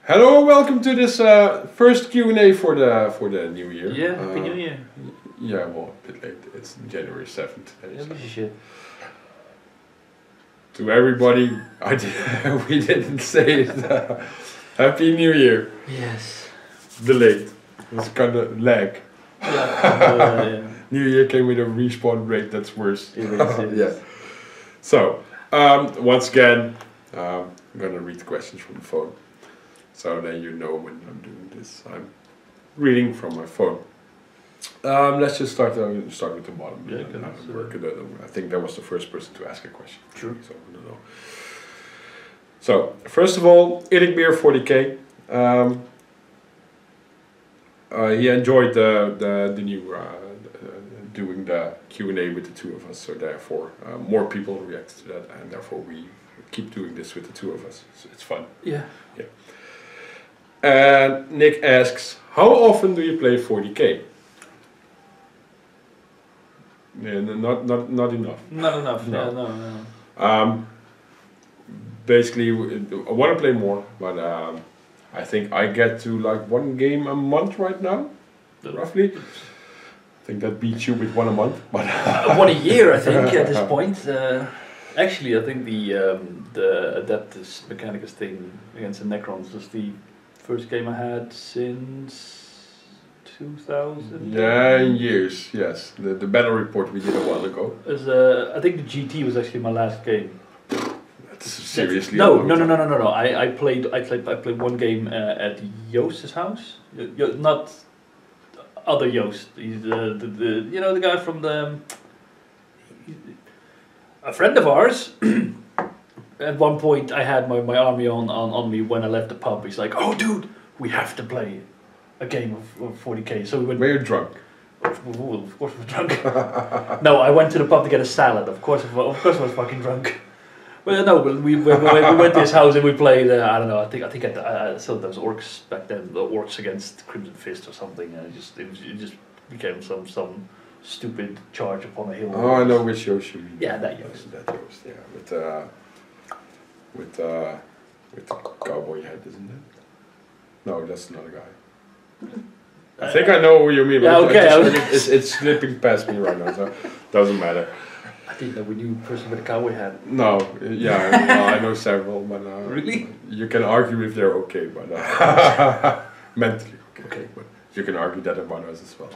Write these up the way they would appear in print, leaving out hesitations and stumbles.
Hello, welcome to this first Q&A for the new year. Yeah, Happy New Year. Yeah, well, a bit late. It's January 7th today. Yeah, So. shit. To everybody, we didn't say it. Happy New Year. Yes. Delayed. It was kind of lag. Yeah. New Year came with a respawn rate that's worse. It is. Yeah. So, once again, I'm gonna read the questions from the phone. So then you know when I'm doing this. I'm reading from my phone. Let's just start with the bottom. Yeah, and work it out. I think that was the first person to ask a question. Sure. So I don't know. So first of all, IDICBeer 40k. He enjoyed the new doing the Q&A with the two of us. So therefore, more people reacted to that, and therefore we keep doing this with the two of us. So it's fun. Yeah. Yeah. And Nick asks, how often do you play 40k? Yeah, not enough. Not enough. No. Yeah, no. Basically, I want to play more, but I think I get to like one game a month right now, roughly. I think that beats you with one a month, but 1 a year, I think, at this point. Actually, I think the Adeptus Mechanicus thing against the Necrons was the first game I had since 2000. yeah, in years, yes. The battle report we did a while ago. I think the GT was actually my last game. That's seriously. No. I played one game at Joost's house. Not other Joost. He's the guy from a friend of ours. At one point, I had my army on me when I left the pub. He's like, "Oh, dude, we have to play a game of 40k." So we went. Were you drunk? Of course, we were drunk. No, I went to the pub to get a salad. Of course, I was fucking drunk. Well, no, we went to his house and we played. I don't know. I think I saw those orcs back then. The orcs against Crimson Fist or something. And it just became some stupid charge upon a hill. Oh, I know which Joost you mean. Yeah, that Joost. That Joost, yeah. With the cowboy head, isn't it? No, that's another guy. I think I know who you mean. Yeah, okay. It's slipping past me right now, so doesn't matter. I didn't know we knew a person with a cowboy hat. No, yeah, well, I know several, but really, you can argue if they're okay, but mentally okay. But you can argue that about us as well.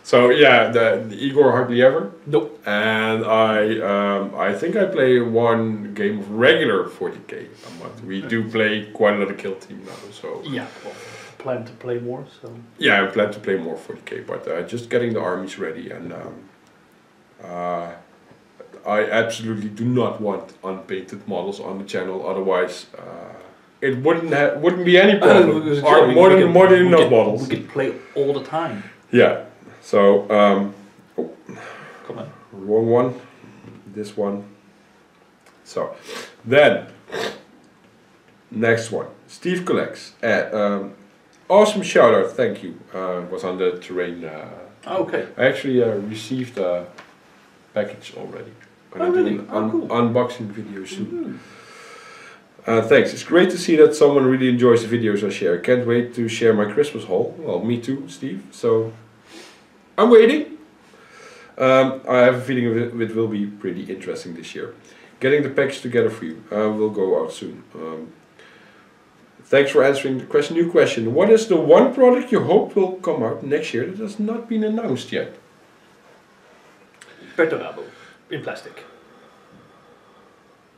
So yeah, the Igor hardly ever. Nope. And I think I play one game of regular 40k a month. We do play quite a lot of kill team now, so yeah. Well, plan to play more. So yeah, I plan to play more 40k, but just getting the armies ready, and I absolutely do not want unpainted models on the channel. Otherwise, it wouldn't be any problem. More than enough models. We could play all the time. Yeah. So Come on. wrong one. This one. So then next one. Steve collects. Awesome shout out. Thank you. Was on the terrain. Okay. I actually received a package already. Oh, really? Do cool. unboxing video soon. Thanks. It's great to see that someone really enjoys the videos I share. Can't wait to share my Christmas haul. Well, me too, Steve. So I'm waiting. I have a feeling it will be pretty interesting this year. Getting the package together for you. Will go out soon. Thanks for answering the question. New question. What is the one product you hope will come out next year that has not been announced yet? Paranormal in plastic.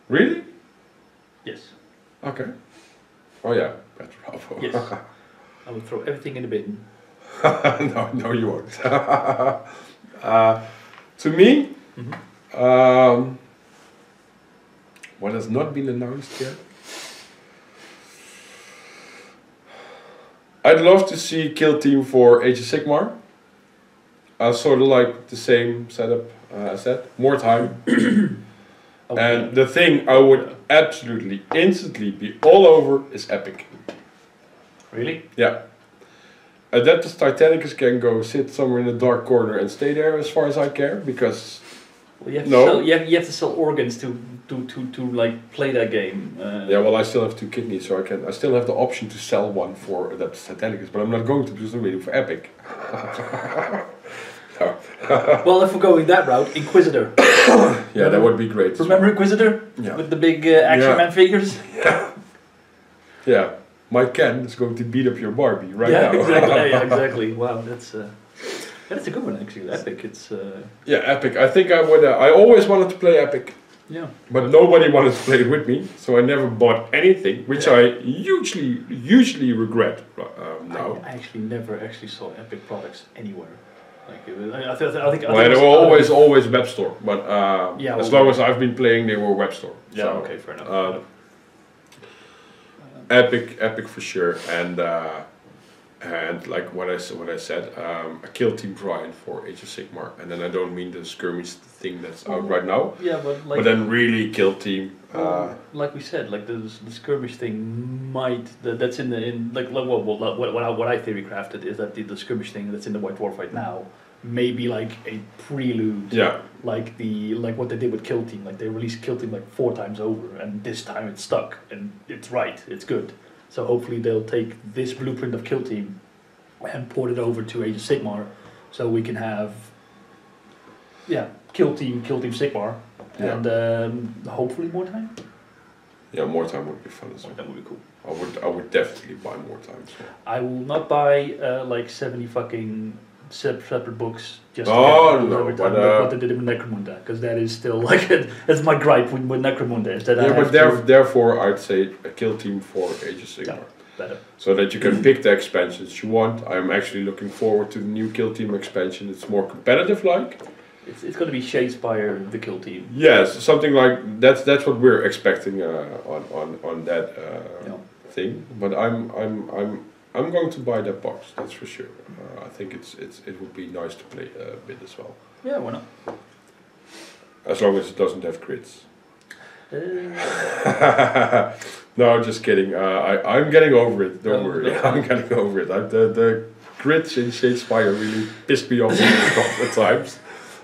Really? Yes. Okay. Oh yeah, Paranormal. Yes. I will throw everything in the bin. no, you won't. To me, what has not been announced yet? I'd love to see Kill Team for Age of Sigmar. Sort of like the same setup as that. More time. Okay. And the thing I would absolutely, instantly be all over is Epic. Really? Yeah. Adeptus Titanicus can go sit somewhere in a dark corner and stay there as far as I care, because Well, you have to No. sell, you have to sell organs to like play that game. Yeah, well, I still have 2 kidneys, so I still have the option to sell one for that Satanicus, but I'm not going to because I'm waiting for Epic. No. Well, if we're going that route, Inquisitor. Yeah, that would be great. Remember Inquisitor? Yeah. With the big Action Man figures? Yeah. Yeah. My Ken is going to beat up your Barbie right now. Exactly. Yeah, exactly. Wow, that's a good one actually. Epic. It's Yeah, Epic. I think I would. I always wanted to play Epic. yeah. But nobody wanted to play it with me, so I never bought anything, which I hugely regret now. I actually never actually saw Epic products anywhere. Like it was, I think. Well, they were always web store, but Yeah, as well, long as I've been playing, they were web store. Yeah. So, Okay. Fair enough. Epic for sure, and like what I said, a kill team Brian for Age of Sigmar, and then I don't mean the skirmish thing that's out right now, Yeah, but then really kill team. Like we said, like the skirmish thing might that's in what I theory crafted is that the skirmish thing that's in the White Dwarf right now may be like a prelude. Yeah. Like what they did with Kill Team. Like they released Kill Team like 4 times over, and this time it's stuck and it's right. It's good. So hopefully they'll take this blueprint of Kill Team and port it over to Age of Sigmar, so we can have Kill Team Sigmar, and hopefully more time. Yeah, more time would be fun as well. That would be cool. I would definitely buy more time as well. I will not buy like 70 fucking separate books just to Oh, get no, every but, time, like what they did with Necromunda, because that is still like that's my gripe with Necromunda is that I Yeah, have but therefore I'd say a kill team for Age of Sigmar. better. So that you can pick the expansions you want. I'm actually looking forward to the new kill team expansion. It's more competitive like. It's going to be Shadespire, the Kill Team. Yes, something like that's what we're expecting on that thing. But I'm going to buy that box. That's for sure. I think it would be nice to play a bit as well. Yeah, why not? As long as it doesn't have crits. No, just kidding. I'm getting over it. Don't worry. No. I'm getting over it. The crits in Shadespire really pissed me off a couple of times.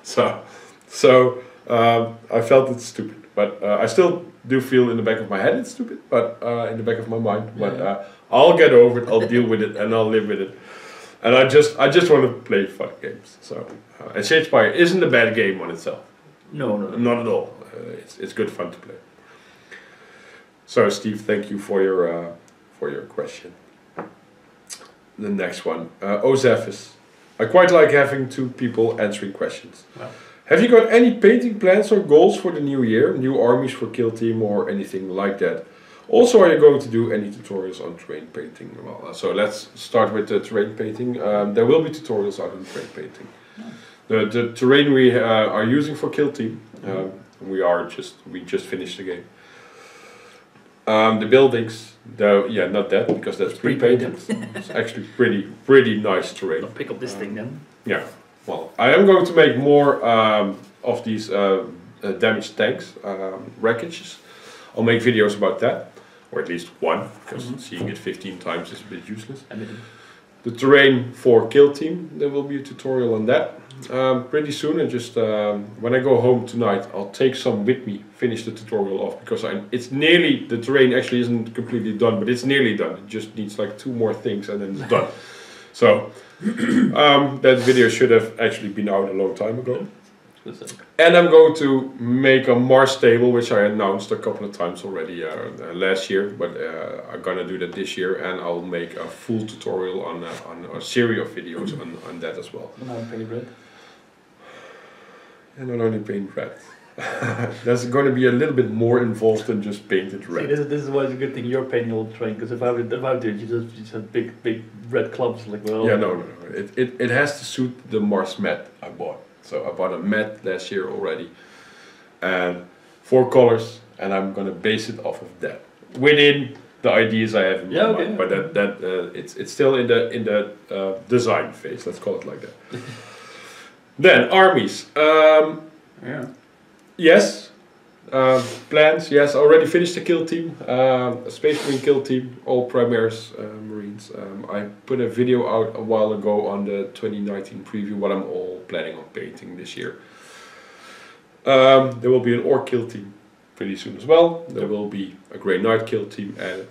So I felt it's stupid, but I still do feel in the back of my head it's stupid, but in the back of my mind. But I'll get over it. I'll deal with it, and I'll live with it. And I just want to play fun games. So and Shadespire isn't a bad game on itself. No. Not at all. It's good fun to play. So Steve, thank you for your question. The next one, OhZafus. I quite like having 2 people answering questions. Wow. Have you got any painting plans or goals for the new year? New armies for Kill Team or anything like that? Also, are you going to do any tutorials on terrain painting? Well, so let's start with the terrain painting. There will be tutorials on terrain painting. The terrain we are using for Kill Team, we just finished the game. The buildings, not that because that's pre-painted. It's actually pretty nice terrain. I'll pick up this thing then. Yeah, well, I am going to make more of these damaged tanks wreckages. I'll make videos about that, or at least one, because seeing it 15 times is a bit useless. The terrain for Kill Team, there will be a tutorial on that pretty soon. And just when I go home tonight, I'll take some with me, finish the tutorial off, because it's nearly, the terrain actually isn't completely done, but it's nearly done. It just needs like 2 more things and then it's done. So that video should have actually been out a long time ago. And I'm going to make a Mars table, which I announced a couple of times already last year, but I'm gonna do that this year, and I'll make a full tutorial on a series of videos on that as well. And I'll paint red. And not only paint red. There's going to be a little bit more involved than just painted red. See, this is why it's a good thing you're painting all the terrain, because if I would do it, you just have big red clumps like well. Yeah, no. It has to suit the Mars mat I bought. So I bought a mat last year already, and 4 colors, and I'm gonna base it off of that within the ideas I have in my mind. But it's still in the design phase. Let's call it like that. Then armies. Yes. Plans. Yes. I already finished the Kill Team. A Space Marine Kill Team. All Primaris Marines. I put a video out a while ago on the 2019 preview. What I'm all planning on painting this year. There will be an Orc kill team pretty soon as well. There will be a Grey Knight kill team added.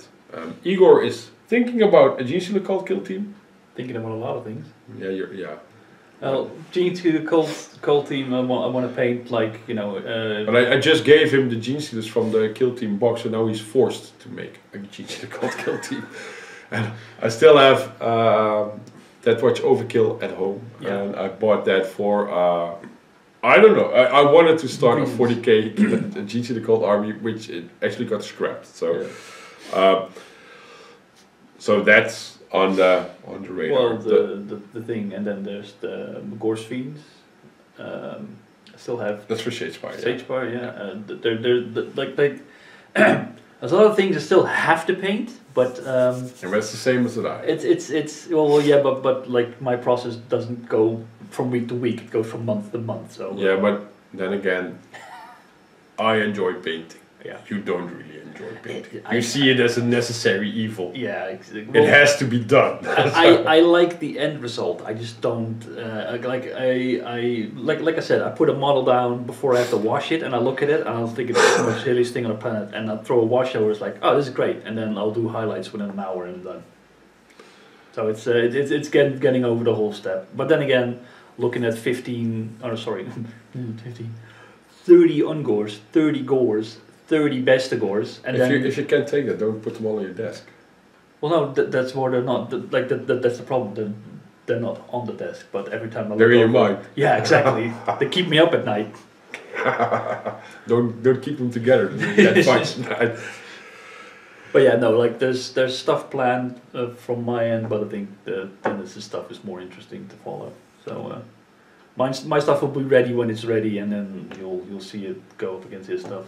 Igor is thinking about a Gene Stealer cult kill team. Thinking about a lot of things. Yeah. Well, Gene Stealer cult team. I want to paint like But I just gave him the Gene Stealers from the kill team box, so now he's forced to make a Gene Stealer cult kill team. And I still have that Watch Overkill at home, and I bought that for I don't know. I wanted to start a 40k Gene Stealer cult army, which it actually got scrapped. So so that's on the radar. Well, the thing, and then there's the Gorse Fiends. I still have. That's for Shadespire. Shadespire, yeah. There's a lot of things I still have to paint, but and that's the same as that. It's well, yeah, but like my process doesn't go from week to week; it goes from month to month. So yeah, but then again, I enjoy painting. Yeah, you don't really enjoy painting. You see it as a necessary evil. Yeah, it has to be done. I like the end result. I just don't like I said. I put a model down before I have to wash it, and I look at it, and I'll think it's the most silliest thing on the planet, and I'll throw a wash over. It's like, oh, this is great, and then I'll do highlights within an hour and I'm done. So it's getting over the whole step. But then again, looking at 30 Ungors, 30 Gores, 30 Bestigors, and if you can't take that, don't put them all on your desk. Well, no, that's where they're not. That's the problem. They're not on the desk, but every time I look they're in your over, mind. Yeah, exactly. They keep me up at night. Don't keep them together. That's fine. But yeah, no, like there's stuff planned from my end, but I think the Dennis' stuff is more interesting to follow. So my stuff will be ready when it's ready, and then you'll see it go up against his stuff.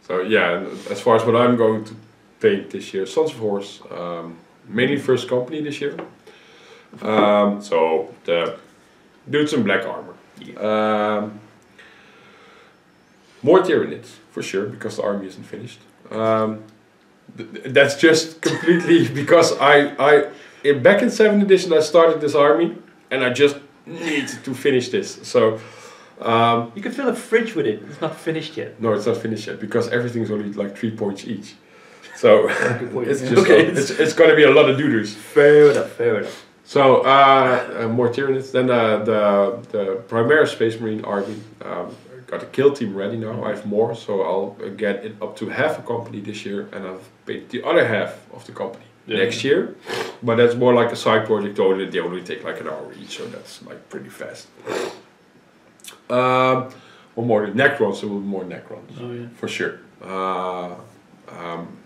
So yeah, as far as what I'm going to paint this year, Sons of Horse, mainly First Company this year. So the dudes in black armor. Yeah. More Tyranids, for sure, because the army isn't finished. That's just completely because back in 7th edition I started this army and I just needed to finish this. So you can fill a fridge with it. It's not finished yet. No, it's not finished yet because everything's only like 3 points each. So it's just okay. It's going to be a lot of doodles. Fair enough. So more Tyranids. Then the Primaris Space Marine army. Got a kill team ready now. I have more, so I'll get it up to half a company this year, and I've paid the other half of the company next year. But that's more like a side project. They only take like an hour each, so that's like pretty fast. One more Necrons. There will be more Necrons for sure.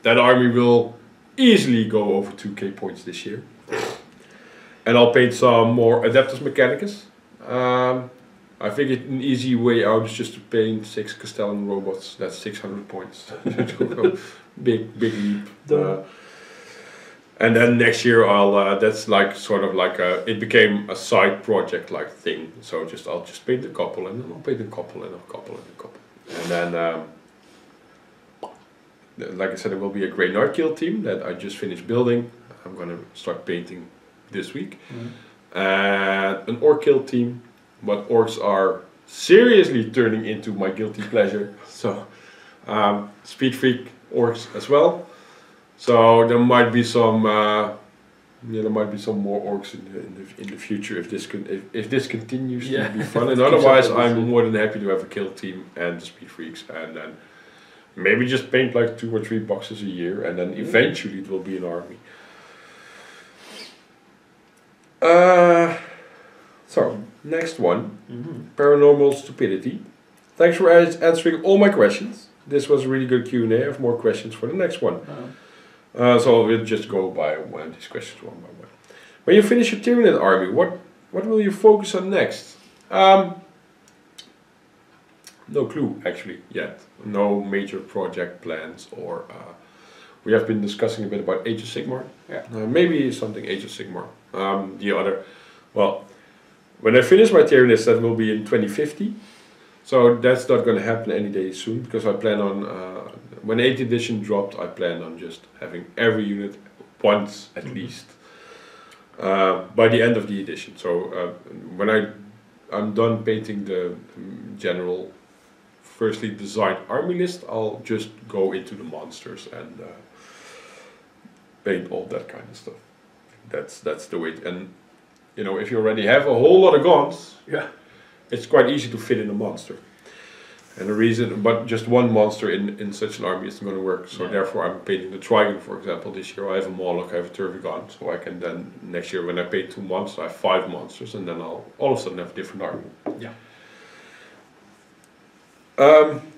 That army will easily go over 2k points this year, and I'll paint some more Adeptus Mechanicus. I figured an easy way out is just to paint 6 Castellan robots. That's 600 points. big leap. And then next year I'll that's like sort of like it became a side project like thing. So I'll just paint a couple, and then I'll paint a couple and a couple and a couple. And then like I said, there will be a Grey Knight kill team that I just finished building. I'm gonna start painting this week. And an Orc kill team. But orcs are seriously turning into my guilty pleasure. So Speed Freak orcs as well. So there might be some more orcs in the future if this continues to be fun. And otherwise, I'm more than happy to have a kill team and the Speed Freaks, and then maybe just paint like 2 or 3 boxes a year, and then eventually it will be an army. So, next one, Paranormal Stupidity. Thanks for answering all my questions. This was a really good Q&A. I have more questions for the next one. So we'll just go by one of these questions one by one. When you finish your Tyranid army, what will you focus on next? No clue, actually, yet. No major project plans, or we have been discussing a bit about Age of Sigmar. Maybe something Age of Sigmar. When I finish my Tyranids, that will be in 2050. So that's not going to happen any day soon, because I plan on, when 8th edition dropped, I plan on just having every unit once at least by the end of the edition. So when I'm done painting the general firstly design army list, I'll just go into the monsters and paint all that kind of stuff. That's the way. And you know, if you already have a whole lot of guns, Yeah. it's quite easy to fit in a monster. And the reason, but just one monster in such an army isn't going to work. So Yeah. therefore, I'm painting the Trigon, for example. This year I have a Moloch, I have a Turvigon, so I can then next year when I paint 2 monsters, I have 5 monsters, and then I'll all of a sudden have a different army. Yeah.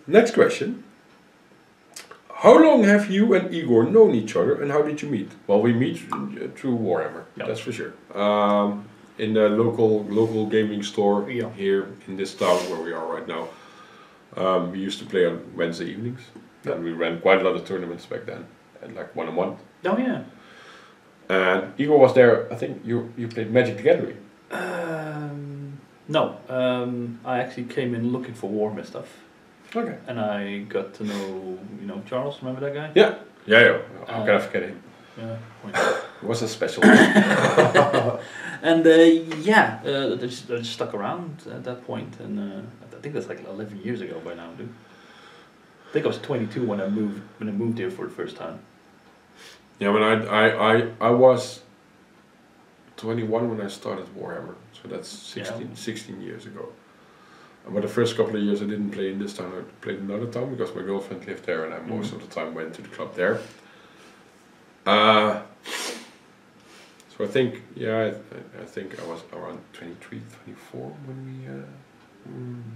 Next question. How long have you and Igor known each other, and how did you meet? Well, we meet through Warhammer, that's for sure. In the local gaming store here in this town where we are right now. We used to play on Wednesday evenings, and we ran quite a lot of tournaments back then, and like 1 a month. Oh yeah. And Igor was there. I think you played Magic the Gathering. No, I actually came in looking for Warhammer stuff. Okay. And I got to know, Charles, remember that guy? Yeah. Yeah. How can I forget him? Yeah. He was a special. And they just stuck around at that point, and I think that's like 11 years ago by now, dude. I think I was 22 when I moved here for the first time. Yeah, when I was 21 when I started Warhammer, so that's 16 years ago. But the first couple of years I didn't play in this town, I played in another town because my girlfriend lived there, and I most of the time went to the club there. So I think, I think I was around 23, 24 when we...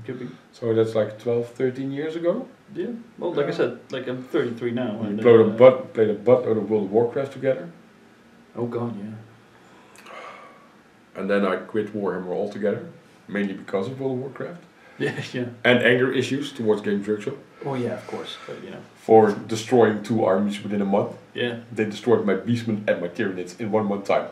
Could be. So that's like 12, 13 years ago? Yeah, well, like I said, like I'm 33 now. We and played a buttload of World of Warcraft together. Oh god, yeah. And then I quit Warhammer altogether, mainly because of World of Warcraft. Yeah. And anger issues towards Games Workshop. Oh yeah, of course, but For destroying 2 armies within a month. Yeah. They destroyed my Beastmen and my Tyranids in 1 month time.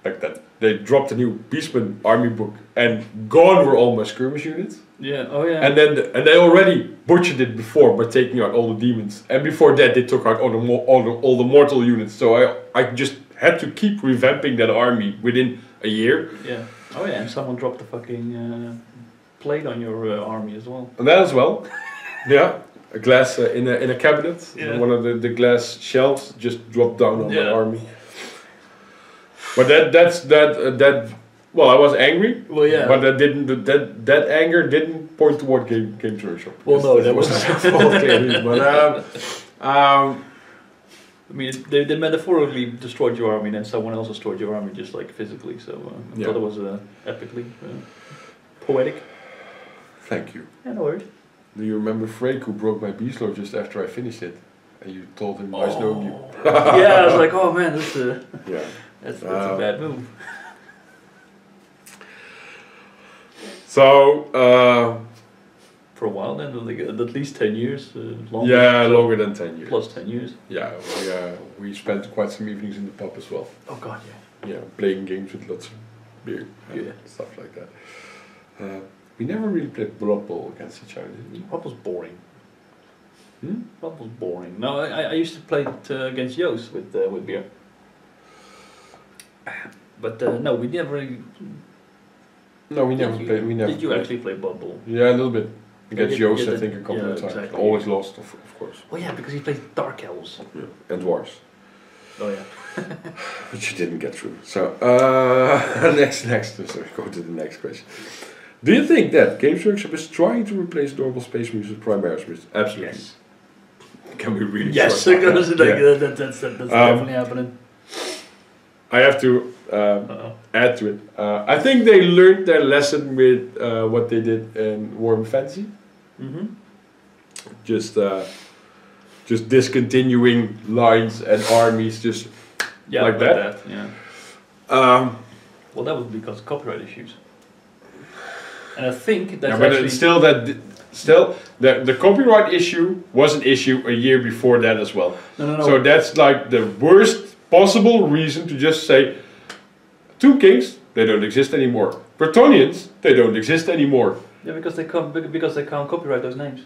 Like that. They dropped a new Beastmen army book, and gone were all my skirmish units. Yeah, oh yeah. And then they already butchered it before by taking out all the demons. And before that they took out all the mortal units. So I just had to keep revamping that army within a year. Yeah. Oh yeah, and someone dropped the fucking plate on your army as well. And that as well. Yeah. A glass in a cabinet. Yeah. One of the glass shelves just dropped down on my army. But that well, I was angry. Well, yeah. But that anger didn't point toward Games Workshop. Well, no, that was clearly. But I mean, they metaphorically destroyed your army, and then someone else destroyed your army, just like physically. So I thought it was epically poetic. Thank you. Yeah, no worries. Do you remember Frank who broke my beast lord just after I finished it? And you told him I know you. Yeah, I was like, oh man, that's a bad move. So for a while then, like at least 10 years. Longer. Yeah, longer than 10 years. Plus 10 years. Yeah, we spent quite some evenings in the pub as well. Oh god, yeah. Yeah, playing games with lots of beer and stuff like that. We never really played Blood Bowl against each other, did we? What was boring? What was boring? No, I used to play it against Joost with beer. But no, we never really... No, we never played. Did you actually play Blood Bowl? Yeah, a little bit. Against Joost, I think, a couple of times. Exactly. Always lost, of course. Well, yeah, because he plays Dark Elves. Yeah. And Dwarves. Oh, yeah. Which you didn't get through. So, next, so go to the next question. Do you think that Games Workshop is trying to replace normal Space Marines with Primaris Marines? Absolutely. Yes. Can we really? Yes, because that's definitely happening. I have to add to it. I think they learned their lesson with what they did in Warhammer Fantasy. Just discontinuing lines and armies, just like that. Yeah. Well, that was because of copyright issues. And I think that's but the copyright issue was an issue a year before that as well. No. So that's like the worst possible reason to just say, Tomb Kings, they don't exist anymore. Bretonnians, they don't exist anymore. Yeah, because they can't copyright those names.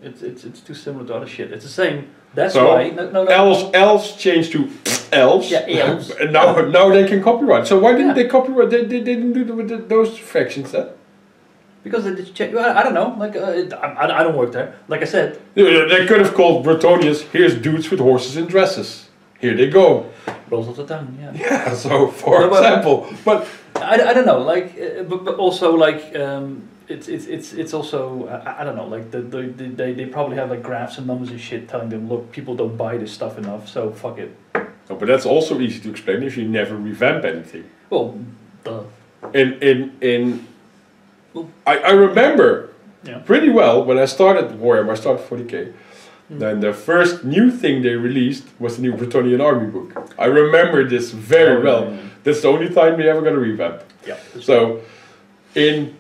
It's too similar to other shit. It's the same. That's so why. No. Elves changed to elves. Yeah, elves. And now they can copyright. So why didn't they copyright? They didn't do it with those factions then. Because they just check. I don't know. Like I don't work there. Like I said, They could have called Bretonians, here's dudes with horses and dresses. Here they go. rolls off the tongue. Yeah. Yeah, so for example. But I don't know. Like, but also like it's also I don't know. Like they probably have like graphs and numbers and shit telling them, look, people don't buy this stuff enough, so fuck it. oh, but that's also easy to explain if you never revamp anything. Well, duh. I remember Yeah. pretty well when I started Warhammer, I started 40k. Then the first new thing they released was the new Bretonian army book. I remember this very well. Yeah. That's the only time we ever got a revamp. Yeah. So, you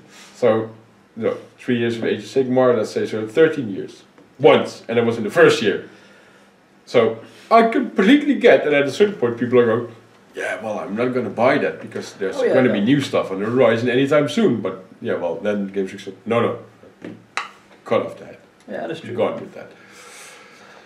know, 3 years of Age of Sigmar, let's say, so 13 years. Once, and it was in the first year. So, I completely get that at a certain point people are going, yeah, well, I'm not going to buy that because there's going to be new stuff on the horizon anytime soon. But, yeah, well, then Games Week said, no, cut off the head. Yeah, that's true. Gone with that.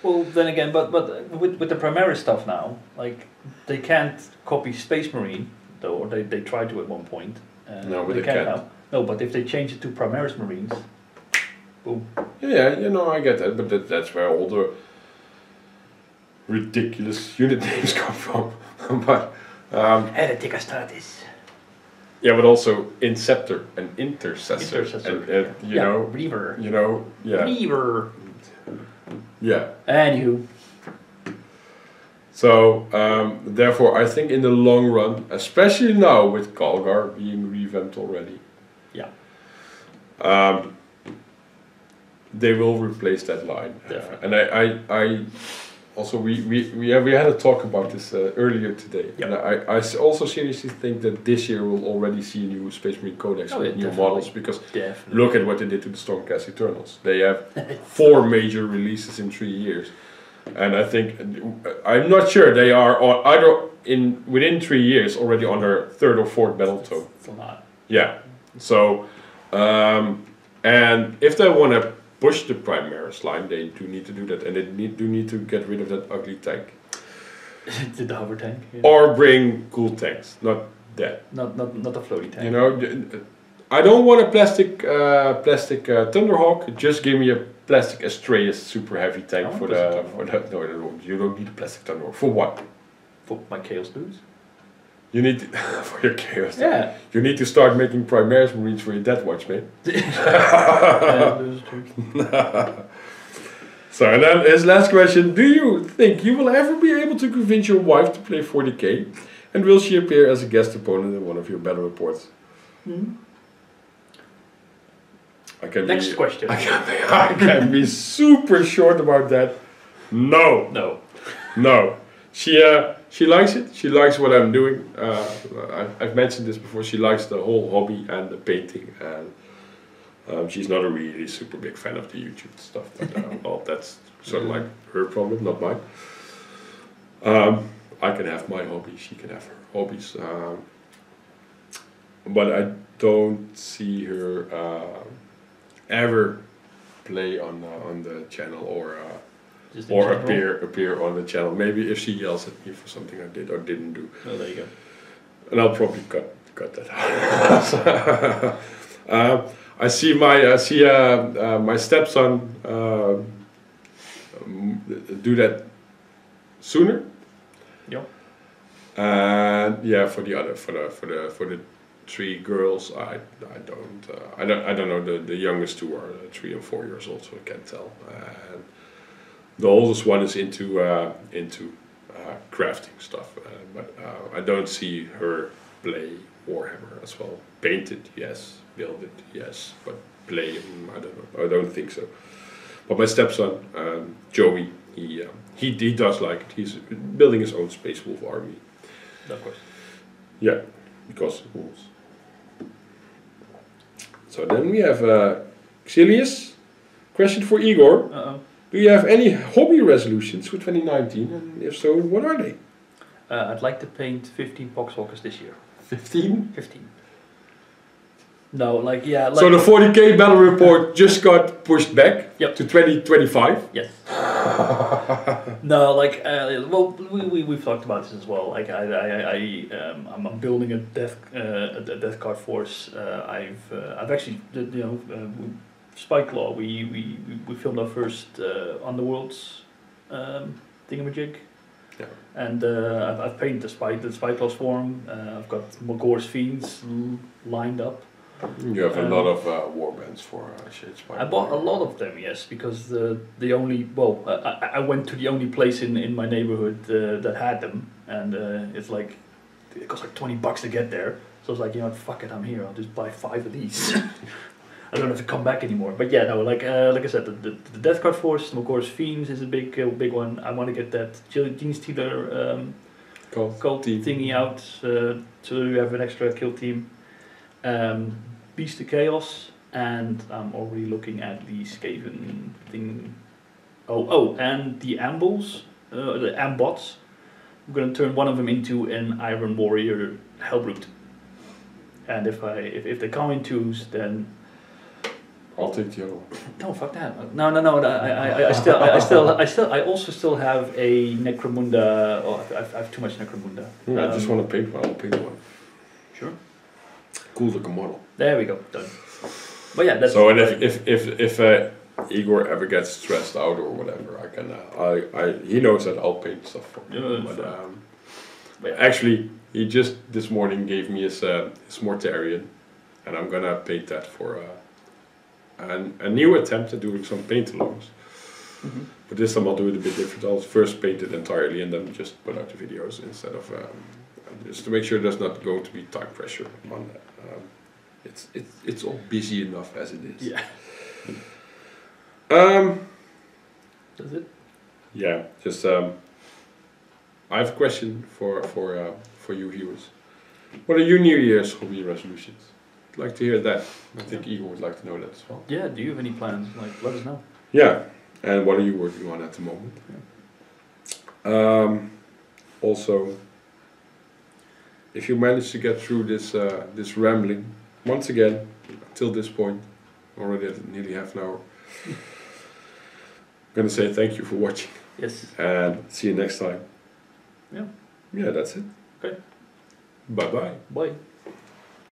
Well, then again, but with the Primaris stuff now, like they can't copy Space Marine, though, or they tried to at one point. No, but they can't. Now. No, but if they change it to Primaris Marines, boom. Yeah, you know, I get that, but that's where all the ridiculous unit names come from. But Heretic Astartes. yeah, but also Inceptor and Intercessor, and you know, Reaver. you know, yeah, Reaver. yeah. Anywho. So therefore, I think in the long run, especially now with Galgar being revamped already, Yeah. they will replace that line. Definitely. And I also we had a talk about this earlier today. Yep. And I also seriously think that this year we'll already see a new Space Marine Codex with new models, because look at what they did to the Stormcast Eternals. They have 4 major releases in 3 years, and I think I'm not sure they are on either within 3 years already on their 3rd or 4th battle tome. It's a lot. Yeah. So and if they want to push the Primaris line, they do need to do that, and they do need to get rid of that ugly tank. The hover tank. Yeah. Or bring cool tanks, not that. Not a floaty tank. You know, I don't want a plastic Thunderhawk. Just give me a plastic Astraeus super heavy tank for the. No, you don't need a plastic Thunderhawk. For what? For my Chaos dudes. You need to, for your chaos. Yeah. You need to start making Primaris Marines for your Death Watch, mate. Yeah, that's true. So, and then his last question: do you think you will ever be able to convince your wife to play 40k, and will she appear as a guest opponent in one of your battle reports? Next question. I can be super short about that. No. No. She likes it. She likes what I'm doing. I've mentioned this before. She likes the whole hobby and the painting, and she's not a really super big fan of the YouTube stuff. But well, that's sort of like her problem, not mine. I can have my hobby. She can have her hobbies. But I don't see her ever play on the channel or appear on the channel. Maybe if she yells at me for something I did or didn't do. Oh, there you go. And I'll probably cut that out. I see my stepson do that sooner. Yeah. And yeah, for the 3 girls, I don't know. The youngest 2 are 3 and 4 years old, so I can't tell. And the oldest one is into crafting stuff, but I don't see her play Warhammer as well. Paint it, yes. Build it, yes. But play, I don't know. I don't think so. But my stepson, Joey, he does like it. He's building his own Space Wolf army. Of course. Yeah, because wolves. So then we have Xillius. Question for Igor. Do you have any hobby resolutions for 2019? And if so, what are they? I'd like to paint 15 Poxwalkers this year. 15? 15. No, like, yeah. Like so the 40k battle report just got pushed back Yep. to 2025? Yes. No, like well, we've talked about this as well. Like I'm building a death card force. I've actually Spike Law. We filmed our first Underworlds thingamajig. Yeah. And I've painted the Spike Law form. I've got Magor's Fiends lined up. You have a lot of warbands for Shade Spike. I bought a lot of them, yes, because the only I went to the only place in my neighborhood that had them, and it's like it cost like $20 to get there. So I was like, fuck it, I'm here. I'll just buy 5 of these. I don't have to come back anymore. But yeah, no, like I said, the Death Card Force, Magor's Fiends is a big one. I want to get that Gene Stealer cult thingy out, so you have an extra kill team. Beast of Chaos, and I'm already looking at the Skaven thing. And the Ambles, the Ambots. I'm going to turn one of them into an Iron Warrior Hellbrute. And if they come in 2s, then I'll take the other one. No, fuck that. No. I also still have a Necromunda. Oh, I have too much Necromunda. I just want to paint one. I'll paint one. Sure. Cool looking model. There we go. Done. But yeah, that's. So and if Igor ever gets stressed out or whatever, I can. He knows that I'll paint stuff for him. But actually, he just this morning gave me his Mortarion, and I'm gonna paint that for a new attempt at doing some paint-alongs. Mm-hmm. But this time I'll do it a bit different. I'll first paint it entirely and then just put out the videos instead of just to make sure there's not going to be time pressure on that. It's all busy enough as it is. Yeah. That's it. Yeah. Just I have a question for you viewers. What are your New Year's hobby resolutions? I'd like to hear that. I think Igor would like to know that as well. Yeah. Do you have any plans? Like, let us know. Yeah. And what are you working on at the moment? Yeah. Also, if you manage to get through this rambling, once again, till this point, already at nearly half an hour, I'm going to say thank you for watching. Yes. And see you next time. Yeah. Yeah, that's it. Okay. Bye-bye. Bye.